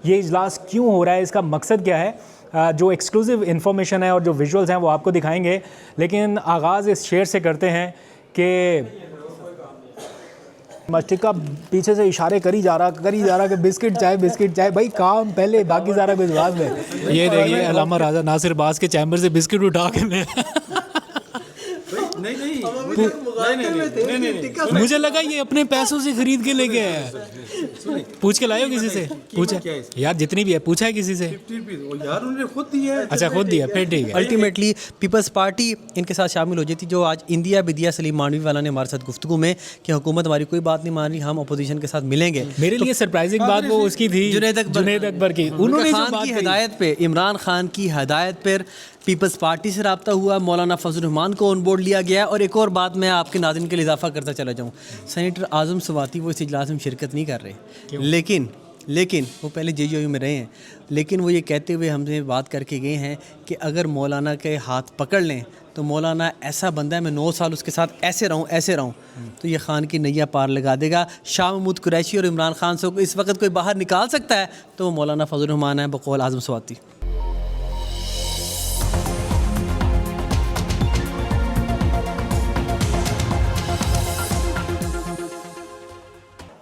ये इजलास क्यों हो रहा है, इसका मकसद क्या है, जो एक्सक्लूसिव इन्फॉर्मेशन है और जो विजुअल्स हैं वो आपको दिखाएंगे। लेकिन आगाज़ इस शेर से करते हैं कि मस्टिका पीछे से इशारे करी जा रहा कि बिस्किट चाहे भाई काम पहले, बाकी सारा कुछ बाद में। ये देखिए अल्लामा राजा नासिर बास के चैम्बर से बिस्किट उठा के ले नहीं, मुझे लगा ये अपने पैसों से खरीद के लेके आया। पूछ के लाए हो किसी से? पूछा यार, जितनी भी है पूछा है किसी से? यार उन्होंने खुद दिया है। अच्छा खुद दिया, फिर ठीक है। अल्टीमेटली पीपल्स पार्टी इनके साथ शामिल हो जाती, जो आज इंदिया बिदिया सलीम मानवी वाला ने हमारे साथ गुफ्तगू में कि हुकूमत हमारी कोई बात नहीं मान रही, हम अपोजिशन के साथ मिलेंगे। मेरे लिए सरप्राइजिंग बात वो उसकी थी जुनैद अकबर की, उन्होंने खान की हिदायत पे, इमरान खान की हिदायत पर पीपल्स पार्टी से रब्ता हुआ, मौलाना फजल रहमान को ऑन बोर्ड लिया गया। और एक और बात मैं आपके नाज़रीन के लिए इजाफा करता चला जाऊँ, सेनेटर आज़म स्वाति वो इस इजलास में शिरकत नहीं कर रहे, लेकिन वो पहले JUI में रहे हैं, लेकिन वो ये कहते हुए हमसे बात करके गए हैं कि अगर मौलाना के हाथ पकड़ लें तो मौलाना ऐसा बंदा है, मैं 9 साल उसके साथ ऐसे रहूं तो ये खान की नैया पार लगा देगा। शाह महमूद कुरैशी और इमरान खान से इस वक्त कोई बाहर निकाल सकता है तो वो मौलाना फजल रहमान है बकौल आज़म स्वाति।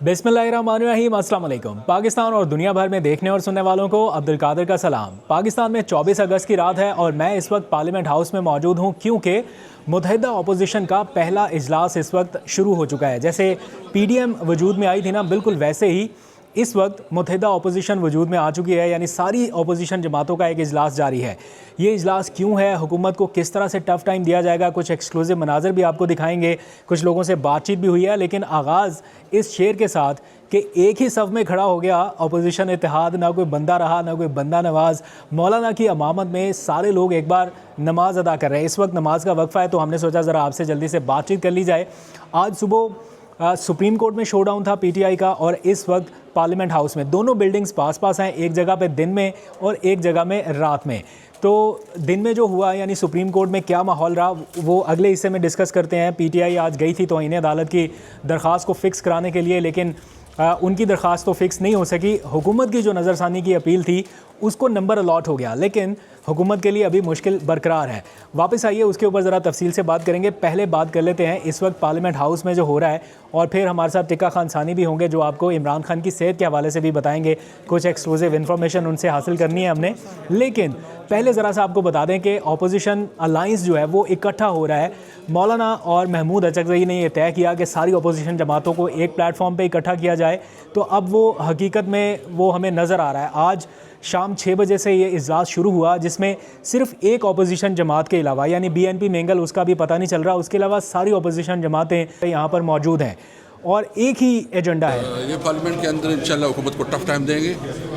बिस्मिल्लाहिर्रहमानिर्रहीम, अस्सलाम वालेकुम। पाकिस्तान और दुनिया भर में देखने और सुनने वालों को अब्दुल कादिर का सलाम। पाकिस्तान में 24 अगस्त की रात है और मैं इस वक्त पार्लियामेंट हाउस में मौजूद हूँ क्योंकि मुत्तहिदा अपोजिशन का पहला इजलास इस वक्त शुरू हो चुका है। जैसे PDM वजूद में आई थी ना, बिल्कुल वैसे ही इस वक्त मुत्तहिदा अपोजिशन वजूद में आ चुकी है, यानी सारी अपोजिशन जमातों का एक इजलास जारी है। ये इजलास क्यों है, हुकूमत को किस तरह से टफ़ टाइम दिया जाएगा, कुछ एक्सक्लूसिव मनाजर भी आपको दिखाएंगे, कुछ लोगों से बातचीत भी हुई है। लेकिन आगाज़ इस शेर के साथ कि एक ही सफ़ में खड़ा हो गया अपोजिशन इत्तेहाद, ना कोई बंदा रहा ना कोई बंदा नवाज। मौलाना की अमामत में सारे लोग एक बार नमाज अदा कर रहे हैं। इस वक्त नमाज का वक्फ़ा है तो हमने सोचा ज़रा आपसे जल्दी से बातचीत कर ली जाए। आज सुबह सुप्रीम कोर्ट में शोडाउन था PTI का और इस वक्त पार्लियामेंट हाउस में, दोनों बिल्डिंग्स पास हैं, एक जगह पे दिन में और एक जगह में रात में। तो दिन में जो हुआ यानी सुप्रीम कोर्ट में क्या माहौल रहा वो अगले हिस्से में डिस्कस करते हैं। PTI आज गई थी तौहीन अदालत की दरख्वास्त को फ़िक्स कराने के लिए, लेकिन उनकी दरख्वास्त तो फ़िक्स नहीं हो सकी। हुकूमत की जो नज़रसानी की अपील थी उसको नंबर अलॉट हो गया, लेकिन हुकूमत के लिए अभी मुश्किल बरकरार है। वापस आइए उसके ऊपर ज़रा तफसील से बात करेंगे। पहले बात कर लेते हैं इस वक्त पार्लियामेंट हाउस में जो हो रहा है, और फिर हमारे साथ टिक्का खान सानी भी होंगे जो आपको इमरान खान की सेहत के हवाले से भी बताएंगे। कुछ एक्सक्लूसिव इन्फॉर्मेशन उनसे हासिल करनी है हमने। लेकिन पहले ज़रा सा आपको बता दें कि अपोजिशन अलाइंस जो है वो इकट्ठा हो रहा है। मौलाना और महमूद अचकज़ई ने यह तय किया कि सारी अपोजिशन जमातों को एक प्लेटफॉर्म पर इकट्ठा किया जाए। तो अब वो हकीकत में वो हमें नज़र आ रहा है। आज शाम 6 बजे से ये इजलास शुरू हुआ जिसमें सिर्फ एक अपोजिशन जमात के अलावा यानी BNP मेंगल, उसका भी पता नहीं चल रहा, उसके अलावा सारी अपोजिशन जमातें यहाँ पर मौजूद हैं और एक ही एजेंडा है। ये पार्लियामेंट के अंदर इंशाल्लाह हुकूमत को टफ टाइम देंगे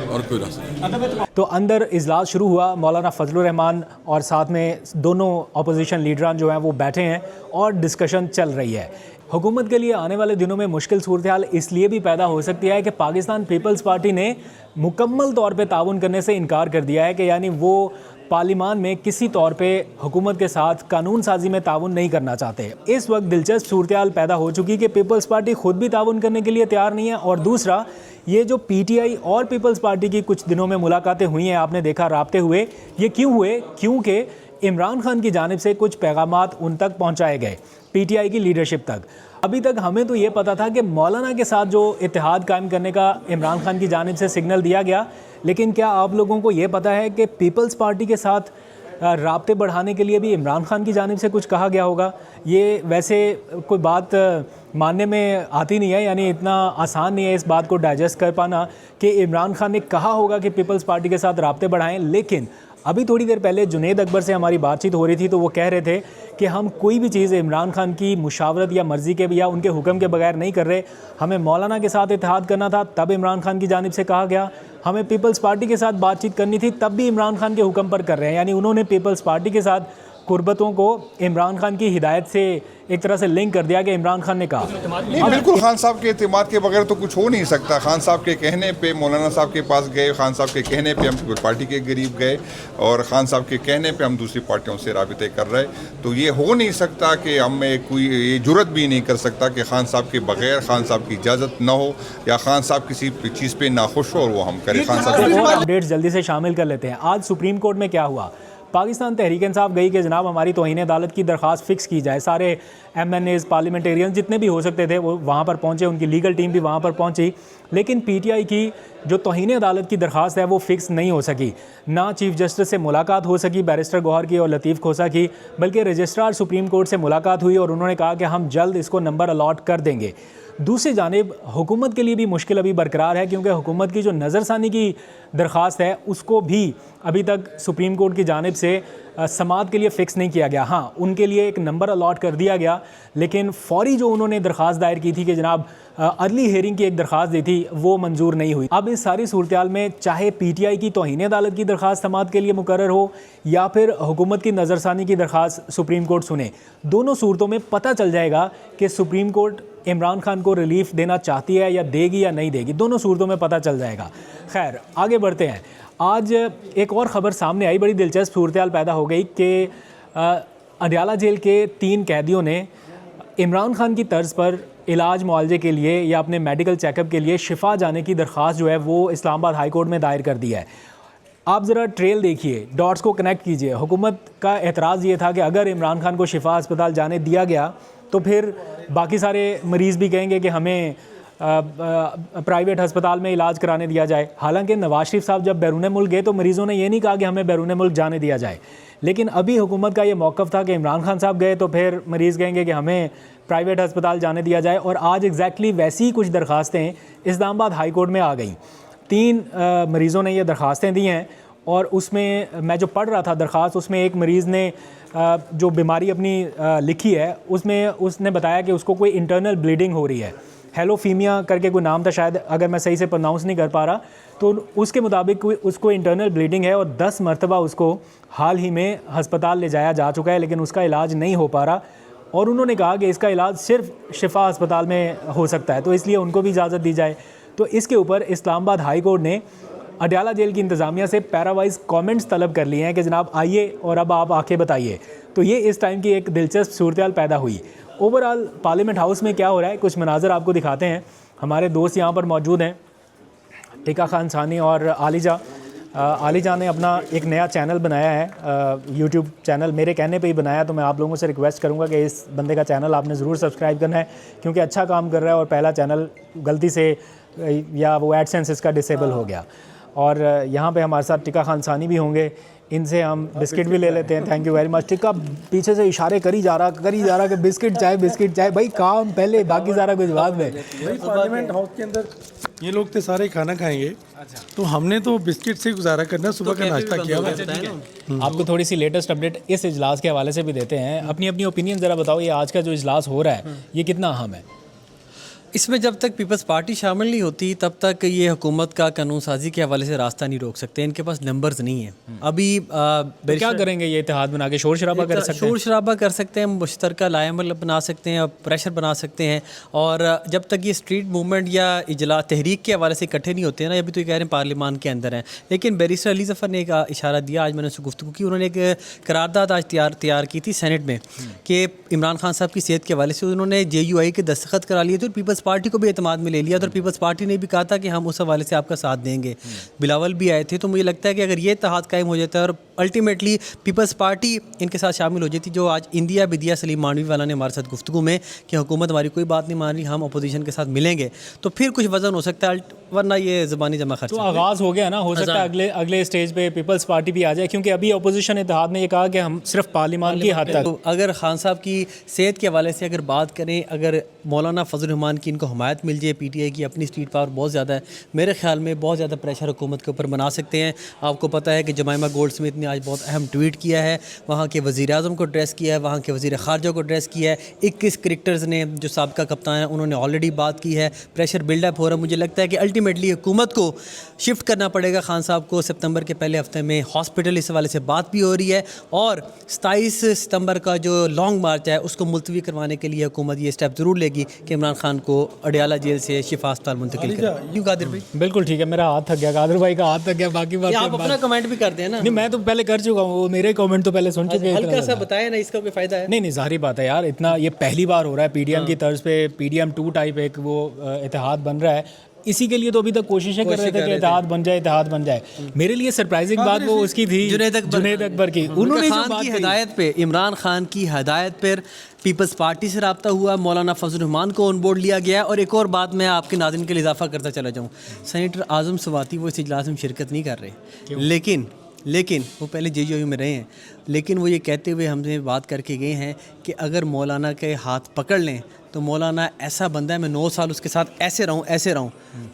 और कोई रास्ता। तो अंदर इजलास शुरू हुआ, मौलाना फजल रहमान और साथ में दोनों अपोजिशन लीडरान जो हैं वो बैठे हैं और डिस्कशन चल रही है। हुकूमत के लिए आने वाले दिनों में मुश्किल सूरत हाल इसलिए भी पैदा हो सकती है कि पाकिस्तान पीपल्स पार्टी ने मुकम्मल तौर पे ताउन करने से इनकार कर दिया है कि यानी वो पार्लियामान में किसी तौर पे हुकूमत के साथ कानून साजी में ताउन नहीं करना चाहते। इस वक्त दिलचस्प सूरत हाल पैदा हो चुकी कि पीपल्स पार्टी खुद भी ताउन करने के लिए तैयार नहीं है, और दूसरा ये जो PTI और पीपल्स पार्टी की कुछ दिनों में मुलाकातें हुई हैं, आपने देखा राब्ते हुए, ये क्यों हुए? क्योंकि इमरान खान की जानिब से कुछ पैगामात उन तक पहुँचाए गए, PTI की लीडरशिप तक। अभी तक हमें तो ये पता था कि मौलाना के साथ जो इत्तेहाद कायम करने का इमरान खान की जानिब से सिग्नल दिया गया, लेकिन क्या आप लोगों को ये पता है कि पीपल्स पार्टी के साथ राब्ते बढ़ाने के लिए भी इमरान खान की जानिब से कुछ कहा गया होगा? ये वैसे कोई बात मानने में आती नहीं है, यानी इतना आसान नहीं है इस बात को डाइजेस्ट कर पाना कि इमरान खान ने कहा होगा कि पीपल्स पार्टी के साथ राब्ते बढ़ाएं। लेकिन अभी थोड़ी देर पहले जुनैद अकबर से हमारी बातचीत हो रही थी तो वो कह रहे थे कि हम कोई भी चीज़ इमरान खान की मुशावरत या मर्ज़ी के या उनके हुक्म के बगैर नहीं कर रहे। हमें मौलाना के साथ इत्तेहाद करना था तब इमरान खान की जानिब से कहा गया, हमें पीपल्स पार्टी के साथ बातचीत करनी थी तब भी इमरान खान के हुक्म पर कर रहे हैं। यानी उन्होंने पीपल्स पार्टी के साथ कुर्बतों को इमरान खान की हिदायत से एक तरह से लिंक कर दिया कि इमरान खान ने कहा। नहीं, बिल्कुल खान साहब के एतमाद के बगैर तो कुछ हो नहीं सकता। खान साहब के कहने पे मौलाना साहब के पास गए, खान साहब के कहने पे हम पीपल पार्टी के करीब गए और खान साहब के कहने पे हम दूसरी पार्टियों से राबिते कर रहे। तो ये हो नहीं सकता कि हमें कोई ये जुर्रत भी नहीं कर सकता कि खान साहब के बगैर खान साहब की इजाज़त ना हो या खान साहब किसी चीज़ पे नाखुश हो और वो हम करें। खान साहब और अपडेट्स जल्दी से शामिल कर लेते हैं। आज सुप्रीम कोर्ट में क्या हुआ? पाकिस्तान तहरीक इंसाफ गई कि जनाब हमारी तौहीन अदालत की दरख्वास्त फ़िक्स की जाए। सारे MNAs पार्लियामेंटेरियन जितने भी हो सकते थे वो वहाँ पर पहुँचे, उनकी लीगल टीम भी वहाँ पर पहुँची, लेकिन PTI की जो तौहीन अदालत की दरख्वास्त है वो फ़िक्स नहीं हो सकी। ना चीफ़ जस्टिस से मुलाकात हो सकी बैरिस्टर गौहर की और लतीफ़ खोसा की, बल्कि रजिस्ट्रार सुप्रीम कोर्ट से मुलाकात हुई और उन्होंने कहा कि हम जल्द इसको नंबर अलॉट कर देंगे। दूसरी जानिब हुकूमत के लिए भी मुश्किल अभी बरकरार है, क्योंकि हुकूमत की जो नज़रसानी की दरख्वास्त है उसको भी अभी तक सुप्रीम कोर्ट की जानिब से समाअत के लिए फ़िक्स नहीं किया गया। हाँ, उनके लिए एक नंबर अलॉट कर दिया गया, लेकिन फ़ौरी जो उन्होंने दरख्वास्त दायर की थी कि जनाब अर्ली हेयरिंग की एक दरख्वास्त दी थी वो मंजूर नहीं हुई। अब इस सारी सूरत हाल में चाहे PTI की तौहीन अदालत की दरख्वास्त समाअत के लिए मुकर्रर हो या फिर हुकूमत की नज़रसानी की दरख्वास्त सुप्रीम कोर्ट सुने, दोनों सूरतों में पता चल जाएगा कि सुप्रीम कोर्ट इमरान खान को रिलीफ देना चाहती है या देगी या नहीं देगी। दोनों सूरतों में पता चल जाएगा। खैर, आगे बढ़ते हैं। आज एक और ख़बर सामने आई, बड़ी दिलचस्प सूरत हाल पैदा हो गई कि अडयाला जेल के 3 कैदियों ने इमरान खान की तर्ज पर इलाज मुआलजे के लिए या अपने मेडिकल चेकअप के लिए शिफा जाने की दरख्वास्त जो है वो इस्लामाबाद हाई कोर्ट में दायर कर दी है। आप ज़रा ट्रेल देखिए, डॉट्स को कनेक्ट कीजिए। हुकूमत का एतराज़ ये था कि अगर इमरान खान को शिफा अस्पताल जाने दिया गया तो फिर बाकी सारे मरीज़ भी कहेंगे कि हमें प्राइवेट अस्पताल में इलाज कराने दिया जाए। हालांकि नवाज शरीफ साहब जब बैरून मुल्क गए तो मरीज़ों ने ये नहीं कहा कि हमें बैरून मुल्क जाने दिया जाए, लेकिन अभी हुकूमत का ये मौक़िफ़ था कि इमरान खान साहब गए तो फिर मरीज़ कहेंगे कि हमें प्राइवेट अस्पताल जाने दिया जाए। और आज एग्जैक्टली वैसी ही कुछ दरख्वास्तें इस्लामाबाद हाई कोर्ट में आ गई। 3 मरीज़ों ने ये दरख्वास्तें दी हैं और उसमें मैं जो पढ़ रहा था दरख्वास्त, उसमें एक मरीज़ ने जो बीमारी अपनी लिखी है उसमें उसने बताया कि उसको कोई इंटरनल ब्लीडिंग हो रही है। हेलोफीमिया करके कोई नाम था शायद, अगर मैं सही से प्रोनाउंस नहीं कर पा रहा, तो उसके मुताबिक उसको इंटरनल ब्लीडिंग है और 10 मरतबा उसको हाल ही में हस्पताल ले जाया जा चुका है, लेकिन उसका इलाज नहीं हो पा रहा। और उन्होंने कहा कि इसका इलाज सिर्फ शिफा अस्पताल में हो सकता है, तो इसलिए उनको भी इजाज़त दी जाए। तो इसके ऊपर इस्लामाबाद हाई कोर्ट ने अडयाला जेल की इंतज़ामिया से पैरावाइज कमेंट्स तलब कर लिए हैं कि जनाब आइए और अब आप आके बताइए। तो ये इस टाइम की एक दिलचस्प सूरत हाल पैदा हुई। ओवरऑल पार्लियामेंट हाउस में क्या हो रहा है, कुछ मनाजर आपको दिखाते हैं। हमारे दोस्त यहाँ पर मौजूद हैं, टिका खान सानी और आलिजा। आलिजा ने अपना एक नया चैनल बनाया है, यूट्यूब चैनल, मेरे कहने पे ही बनाया। तो मैं आप लोगों से रिक्वेस्ट करूंगा कि इस बंदे का चैनल आपने ज़रूर सब्सक्राइब करना है, क्योंकि अच्छा काम कर रहा है और पहला चैनल गलती से या वो एडसेंस इसका डिसेबल हो गया। और यहाँ पे हमारे साथ टिका खान सानी भी होंगे, इनसे हम बिस्किट भी ले लेते हैं। Thank you very much. टिका पीछे से इशारे करी जा रहा कि बिस्किट चाहे भाई, काम पहले बाकी सारा कुछ बाद में। भाई पार्लियामेंट हाउस के अंदर ये लोग तो सारे खाना खाएंगे, तो हमने तो बिस्किट से गुजारा करना, सुबह का नाश्ता किया हुआ है। आपको थोड़ी सी लेटेस्ट अपडेट इस इजलास के हवाले से भी देते हैं। अपनी अपनी ओपिनियन ज़रा बताओ, ये आज का जो इजलास हो रहा है ये कितना अहम है? इसमें जब तक पीपल्स पार्टी शामिल नहीं होती तब तक ये हुकूमत का कानून साजी के हवाले से रास्ता नहीं रोक सकते। इनके पास नंबर्स नहीं है। अभी तो क्या करेंगे ये इत्तेहाद बना के? शोर शराबा कर सकते हैं, शोर शराबा कर सकते हैं, मुश्तरका लाएमल बना सकते हैं, प्रेशर बना सकते हैं। और जब तक ये स्ट्रीट मूवमेंट या इजला तहरीक के हवाले से इकट्ठे नहीं होते हैं ना, अभी तो ये कह रहे हैं पार्लियामान के अंदर हैं। लेकिन बैरिस्टर अली ज़फ़र ने एक इशारा दिया, आज मैंने उससे गुफ्तगू की, उन्होंने एक करारदाद आज तैयार की थी सेनेट में कि इमरान खान साहब की सेहत के हवाले से उन्होंने JUI के दस्तखत करा लिए थे और पीपल्स पार्टी को भी एतमाद में ले लिया था और पीपल्स पार्टी ने भी कहा था कि हम उस हवाले से आपका साथ देंगे। बिलावल भी आए थे। तो मुझे लगता है कि अगर ये इत्तेहाद कायम हो जाता है और अल्टीमेटली पीपल्स पार्टी इनके साथ शामिल हो जाती, जो आज इंदिया बिदिया सलीम मानवी वाला ने हमारे साथ गुफ्तगू में कि हुकूमत हमारी कोई बात नहीं मान रही, हम अपोजिशन के साथ मिलेंगे, तो फिर कुछ वजन हो सकता है, वरना ये ज़बानी जमा खर्च। तो आगाज़ हो गया ना, हो सकता है अगले स्टेज पे पीपल्स पार्टी भी आ जाए, क्योंकि अभी अपोजिशन इत्तेहाद ने ये कहा कि हम सिर्फ पार्लियामान की हद तक। तो अगर खान साहब की सेहत के हवाले से अगर बात करें, अगर मौलाना फजल रहमान की इनको हमायत मिल जाए। पीटीआई की अपनी स्ट्रीट पावर बहुत ज़्यादा है, मेरे ख्याल में बहुत ज़्यादा प्रेशर हुकूमत के ऊपर बना सकते हैं। आपको पता है कि जमाइमा गोल्ड स्मिथ ने आज बहुत अहम ट्वीट किया है, वहाँ के वज़ीर-ए-आज़म को एड्रेस किया है, वहाँ के वज़ीर ख़ारजा को एड्रेस किया है। 21 क्रिकेटर्स ने जो साबिक़ा कप्तान हैं उन्होंने ऑलरेडी बात की है। प्रेशर बिल्डअप हो रहा है। मुझे लगता है कि अल्टीमेटली हुकूमत को शिफ्ट करना पड़ेगा खान साहब को। सितंबर के पहले हफ्ते में हॉस्पिटल इस हवाले से बात भी हो रही है और 27 सितंबर का जो लॉन्ग मार्च है उसको मुलतवी करवाने के लिए हुकूमत ये स्टेप ज़रूर लेगी कि इमरान खान को अडियाला जेल से शिफा अस्पताल मुंतकिल करें। क्यों कादिर भाई? बिल्कुल ठीक है, मेरा हाथ थक गया, कादिर भाई का हाथ थक गया। बाकी बात आप अपना कमेंट भी करते हैं ना? नहीं, मैं तो पहले कर चुका हूँ, वो मेरे कमेंट तो पहले सुन चुके हैं। हल्का सा बताया ना, इसका कोई फ़ायदा है? नहीं, ज़ाहिर बात है यार, इतना ये पहली बार हो रहा है पीडीएम की तर्ज पे, पीडीएम 2 टाइप एक वो इत्तेहाद बन रहा है। इसी के लिए तो अभी तक कोशिशें कर रहे थे कि इत्तेहाद बन जाए। मेरे लिए सरप्राइजिंग बात वो उसकी थी जुनैद अकबर की। उन्होंने जो बात की हिदायत पे, इमरान खान की हिदायत पर पीपल्स पार्टी से रब्ता हुआ, मौलाना फजल रहमान को ऑन बोर्ड लिया गया। और एक और बात मैं आपके नाज़रीन के लिए इजाफा करता चला जाऊँ, सेनेटर आज़म सवाती वो इस इजलास में शिरकत नहीं कर रहे, लेकिन वो पहले JJU में रहे हैं, लेकिन वो ये कहते हुए हमसे बात करके गए हैं कि अगर मौलाना के हाथ पकड़ लें तो मौलाना ऐसा बंदा है, मैं 9 साल उसके साथ ऐसे रहूं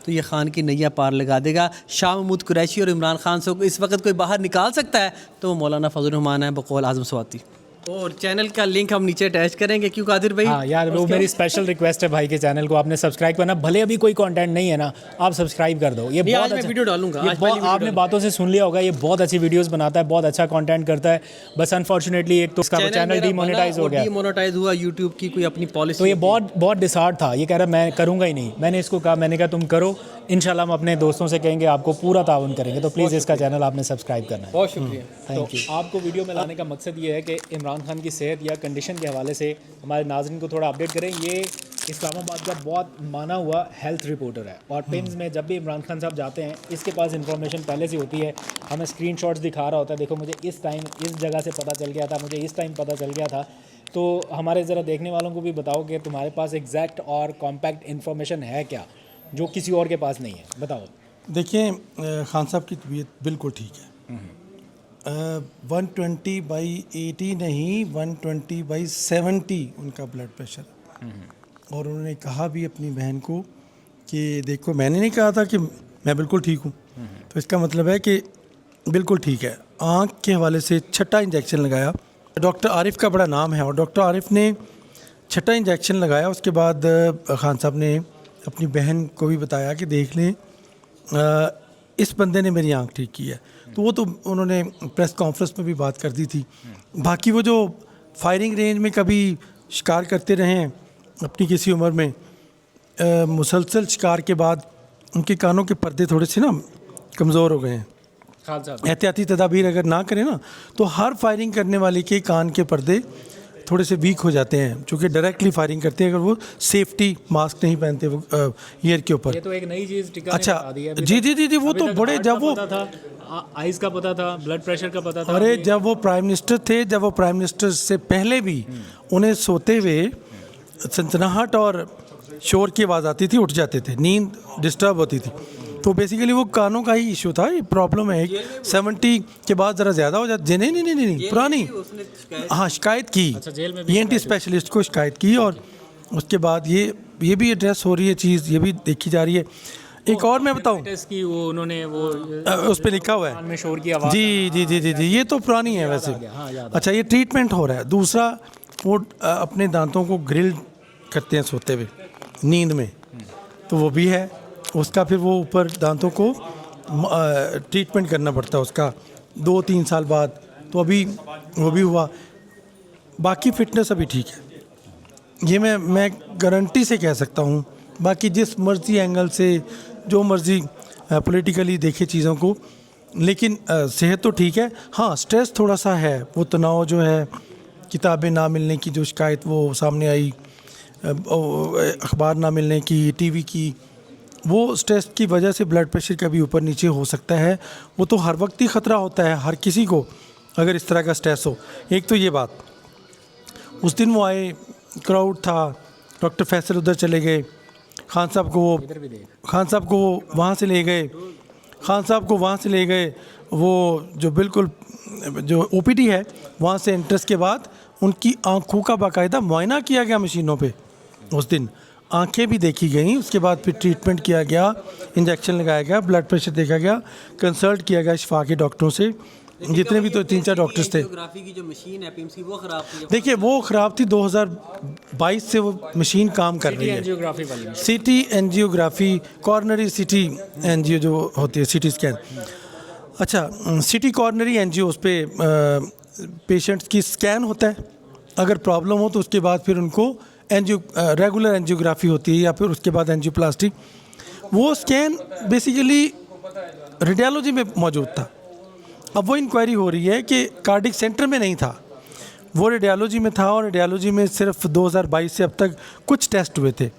तो ये खान की नैया पार लगा देगा। शाह महमूद कुरैशी और इमरान खान से इस वक्त कोई बाहर निकाल सकता है तो वो मौलाना फजल रहमान है बकौल आज़म सवाती। और चैनल का लिंक हम नीचे अटैच करेंगे। क्यों कादिर भाई? हाँ यार, वो मेरी स्पेशल रिक्वेस्ट है भाई के चैनल को आपने सब्सक्राइब करना, भले अभी कोई कंटेंट नहीं है ना, आप सब्सक्राइब कर दो। ये बहुत अच्छा वीडियो डालूंगा, आपने बातों से सुन लिया होगा, ये बहुत अच्छी वीडियोस बनाता है, बहुत अच्छा कंटेंट करता है। बस अनफॉर्चुनेटली एक तो उसका चैनल डीमोनेटाइज हो गया, डीमोनेटाइज हुआ यूट्यूब की कोई अपनी पॉलिसी। तो ये बहुत डिसहार्ड था, ये कह रहा मैं करूँगा ही नहीं। मैंने इसको कहा, मैंने कहा तुम करो, इंशाल्लाह हम अपने दोस्तों से कहेंगे आपको पूरा ताउन करेंगे। तो प्लीज़ इसका चैनल आपने सब्सक्राइब करना है। बहुत शुक्रिया, थैंक यू। आपको वीडियो में लाने का मकसद ये है कि इमरान खान की सेहत या कंडीशन के हवाले से हमारे नाज़रीन को थोड़ा अपडेट करें। ये इस्लामाबाद का बहुत माना हुआ हेल्थ रिपोर्टर है और पिम्स में जब भी इमरान खान साहब जाते हैं इसके पास इंफॉर्मेशन पहले से होती है, हमें स्क्रीनशॉट्स दिखा रहा होता है, देखो मुझे इस टाइम इस जगह से पता चल गया था, मुझे इस टाइम पता चल गया था। तो हमारे ज़रा देखने वालों को भी बताओ कि तुम्हारे पास एग्जैक्ट और कॉम्पैक्ट इन्फॉर्मेशन है क्या जो किसी और के पास नहीं है, बताओ। देखिए, खान साहब की तबीयत बिल्कुल ठीक है। 120/80 नहीं, 120/70 उनका ब्लड प्रेशर। और उन्होंने कहा भी अपनी बहन को कि देखो, मैंने नहीं कहा था कि मैं बिल्कुल ठीक हूँ, तो इसका मतलब है कि बिल्कुल ठीक है। आँख के हवाले से 6ठा इंजेक्शन लगाया। डॉक्टर आरिफ का बड़ा नाम है और डॉक्टर आरिफ ने 6ठा इंजेक्शन लगाया। उसके बाद खान साहब ने अपनी बहन को भी बताया कि देख लें, इस बंदे ने मेरी आंख ठीक की है। तो वो तो उन्होंने प्रेस कॉन्फ्रेंस में भी बात कर दी थी। बाकी वो जो फायरिंग रेंज में कभी शिकार करते रहे हैं अपनी किसी उम्र में, मुसलसल शिकार के बाद उनके कानों के पर्दे थोड़े से ना कमज़ोर हो गए हैं। एहतियाती तदाबीर अगर ना करें ना तो हर फायरिंग करने वाले के कान के पर्दे थोड़े से वीक हो जाते हैं, चूँकि डायरेक्टली फायरिंग करते हैं अगर वो सेफ्टी मास्क नहीं पहनते वो ईयर के ऊपर। ये तो एक नई चीज़ टिका अच्छा, जी, वो तो बड़े, जब वो आइज का पता था, ब्लड प्रेशर का पता था। अरे जब वो प्राइम मिनिस्टर थे, जब वो प्राइम मिनिस्टर से पहले भी उन्हें सोते हुए सनसनाहट और शोर की आवाज़ आती थी, उठ जाते थे, नींद डिस्टर्ब होती थी। तो बेसिकली वो कानों का ही इशू था, ये प्रॉब्लम है। 70 के बाद ज़रा ज़्यादा हो जाती। नहीं, पुरानी, हाँ, शिकायत की, ENT स्पेशलिस्ट को शिकायत की और उसके बाद ये भी एड्रेस हो रही है चीज़, ये भी देखी जा रही है। एक और मैं बताऊं, उन्होंने वो उस पर लिखा हुआ है में शोर की आवाज़। जी, ये तो पुरानी है वैसे। अच्छा, ये ट्रीटमेंट हो रहा है। दूसरा, वो अपने दांतों को ग्रिल करते हैं सोते हुए नींद में, तो वो भी है उसका। फिर वो ऊपर दांतों को ट्रीटमेंट करना पड़ता है उसका 2-3 साल बाद, तो अभी वो भी हुआ। बाकी फ़िटनेस अभी ठीक है, ये मैं गारंटी से कह सकता हूँ। बाकी जिस मर्ज़ी एंगल से जो मर्ज़ी पॉलिटिकली देखे चीज़ों को, लेकिन सेहत तो ठीक है। हाँ, स्ट्रेस थोड़ा सा है, वो तनाव जो है, किताबें ना मिलने की जो शिकायत वो सामने आई, अखबार ना मिलने की, टीवी की, वो स्ट्रेस की वजह से ब्लड प्रेशर का भी ऊपर नीचे हो सकता है। वो तो हर वक्त ही ख़तरा होता है हर किसी को अगर इस तरह का स्ट्रेस हो। एक तो ये बात, उस दिन वो आए, क्राउड था, डॉक्टर फैसल उधर चले गए, खान साहब को वहाँ से ले गए। वो जो बिल्कुल जो OPD है वहाँ से एंट्रेंस के बाद उनकी आँखों का बाकायदा मुआयना किया गया मशीनों पे उस दिन। आंखें भी देखी गई, उसके बाद फिर ट्रीटमेंट किया गया, इंजेक्शन लगाया गया, ब्लड प्रेशर देखा गया, कंसल्ट किया गया शिफा के डॉक्टरों से, जितने भी तो 3-4 डॉक्टर्स थे। एंजियोग्राफी की जो मशीन है पीएमसी वो ख़राब थी। देखिए वो ख़राब थी, 2022 से वो मशीन काम कर रही है। एंजियोग्राफी वाली CT angiography, coronary CT angio जो होती है, सिटी स्कैन। अच्छा, सिटी कॉर्नरी एंजियो, उस पर पेशेंट्स की स्कैन होता है, अगर प्रॉब्लम हो तो उसके बाद फिर उनको रेगुलर एंजियोग्राफी होती है या फिर उसके बाद एंजियोप्लास्टी। वो स्कैन बेसिकली रेडियोलॉजी में मौजूद था। अब वो इंक्वायरी हो रही है कि कार्डिक सेंटर में नहीं था, वो रेडियोलॉजी में था, और रेडियोलॉजी में सिर्फ 2022 से अब तक कुछ टेस्ट हुए थे।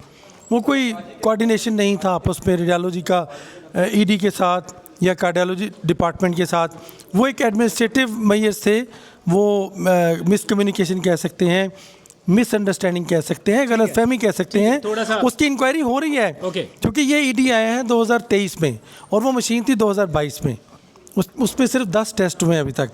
वो कोई कोऑर्डिनेशन नहीं था आपस में रेडियोलॉजी का ईडी के साथ या कार्डियोलॉजी डिपार्टमेंट के साथ। वो एक एडमिनिस्ट्रेटिव मैयर्स थे, वो मिसकम्युनिकेशन कह सकते हैं, मिसअंडरस्टैंडिंग कह सकते हैं, गलतफहमी कह सकते हैं। उसकी इंक्वायरी हो रही है, क्योंकि ये ईडी आया है 2023 में और वो मशीन थी 2022 में। उस पे सिर्फ 10 टेस्ट हुए हैं अभी तक।